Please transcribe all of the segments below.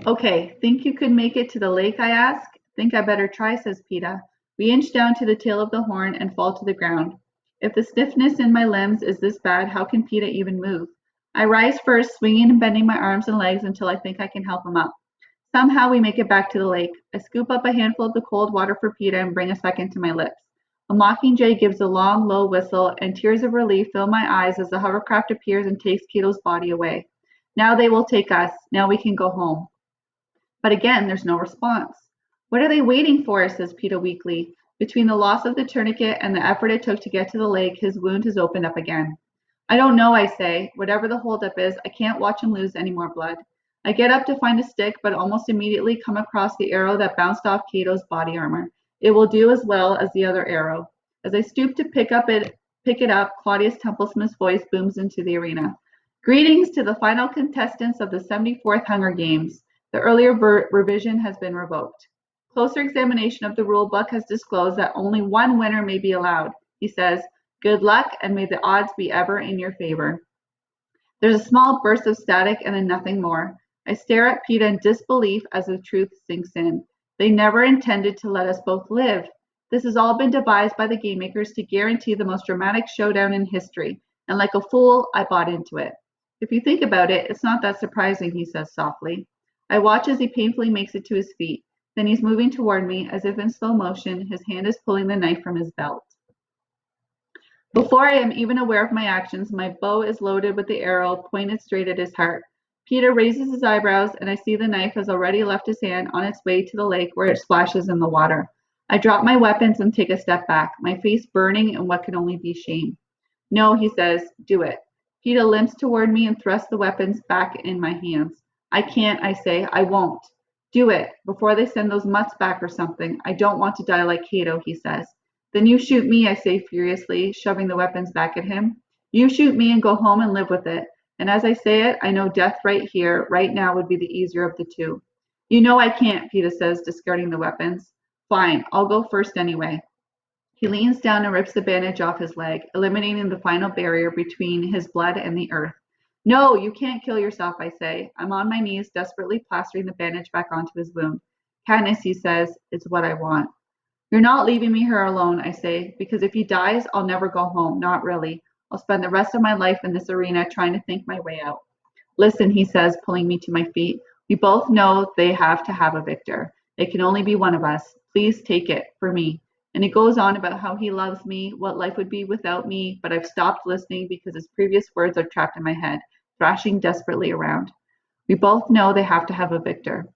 Okay, think you could make it to the lake, I ask. Think I better try, says Peeta. We inch down to the tail of the horn and fall to the ground. If the stiffness in my limbs is this bad, how can Peeta even move? I rise first, swinging and bending my arms and legs until I think I can help him up. Somehow we make it back to the lake. I scoop up a handful of the cold water for Peeta and bring a second to my lips. A mockingjay gives a long, low whistle, and tears of relief fill my eyes as the hovercraft appears and takes Kato's body away. Now they will take us. Now we can go home. But again, there's no response. What are they waiting for? Says Peeta weakly. Between the loss of the tourniquet and the effort it took to get to the lake, his wound has opened up again. I don't know, I say. Whatever the holdup is, I can't watch him lose any more blood. I get up to find a stick, but almost immediately come across the arrow that bounced off Kato's body armor. It will do as well as the other arrow. As I stoop to pick it up, Claudius Templesmith's voice booms into the arena. Greetings to the final contestants of the 74th Hunger Games. The earlier revision has been revoked. Closer examination of the rule book has disclosed that only one winner may be allowed. He says, good luck and may the odds be ever in your favor. There's a small burst of static and then nothing more. I stare at Peeta in disbelief as the truth sinks in. They never intended to let us both live. This has all been devised by the game makers to guarantee the most dramatic showdown in history, and like a fool, I bought into it. If you think about it, it's not that surprising, he says softly. I watch as he painfully makes it to his feet. Then he's moving toward me, as if in slow motion, his hand is pulling the knife from his belt. Before I am even aware of my actions, my bow is loaded with the arrow pointed straight at his heart. Peeta raises his eyebrows, and I see the knife has already left his hand on its way to the lake where it splashes in the water. I drop my weapons and take a step back, my face burning in what can only be shame. No, he says, do it. Peeta limps toward me and thrusts the weapons back in my hands. I can't, I say. I won't. Do it, before they send those mutts back or something. I don't want to die like Cato, he says. Then you shoot me, I say furiously, shoving the weapons back at him. You shoot me and go home and live with it. And as I say it, I know death right here, right now, would be the easier of the two. You know I can't, Peeta says, discarding the weapons. Fine, I'll go first anyway. He leans down and rips the bandage off his leg, eliminating the final barrier between his blood and the earth. No, you can't kill yourself, I say. I'm on my knees, desperately plastering the bandage back onto his wound. Katniss, he says, it's what I want. You're not leaving me here alone, I say, because if he dies, I'll never go home. Not really. I'll spend the rest of my life in this arena trying to think my way out. Listen, he says, pulling me to my feet. We both know they have to have a victor. It can only be one of us. Please take it, for me. And he goes on about how he loves me, what life would be without me, but I've stopped listening because his previous words are trapped in my head, thrashing desperately around. We both know they have to have a victor.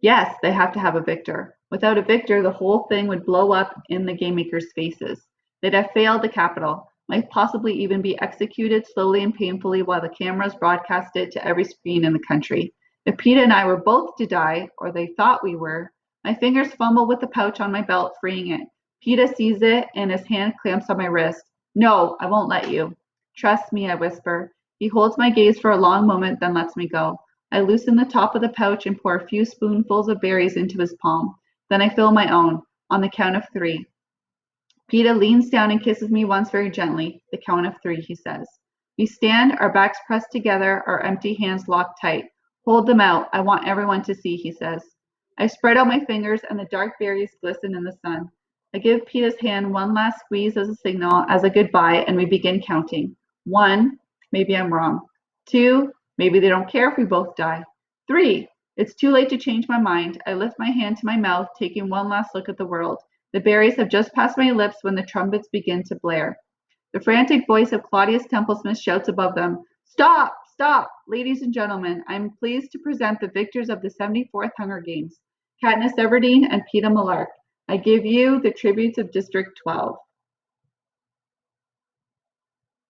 Yes, they have to have a victor. Without a victor, the whole thing would blow up in the game makers' faces. They'd have failed the Capitol, might possibly even be executed slowly and painfully while the cameras broadcast it to every screen in the country. If Peeta and I were both to die, or they thought we were, my fingers fumble with the pouch on my belt, freeing it. Peeta sees it, and his hand clamps on my wrist. No, I won't let you. Trust me, I whisper. He holds my gaze for a long moment, then lets me go. I loosen the top of the pouch and pour a few spoonfuls of berries into his palm. Then I fill my own, on the count of 3. Peeta leans down and kisses me once very gently. The count of 3, he says. We stand, our backs pressed together, our empty hands locked tight. Hold them out. I want everyone to see, he says. I spread out my fingers, and the dark berries glisten in the sun. I give Peeta's hand one last squeeze as a signal, as a goodbye, and we begin counting. 1, maybe I'm wrong. 2, maybe they don't care if we both die. 3, it's too late to change my mind. I lift my hand to my mouth, taking one last look at the world. The berries have just passed my lips when the trumpets begin to blare. The frantic voice of Claudius Templesmith shouts above them, Stop! Stop! Ladies and gentlemen, I am pleased to present the victors of the 74th Hunger Games, Katniss Everdeen and Peeta Mellark. I give you the tributes of District 12.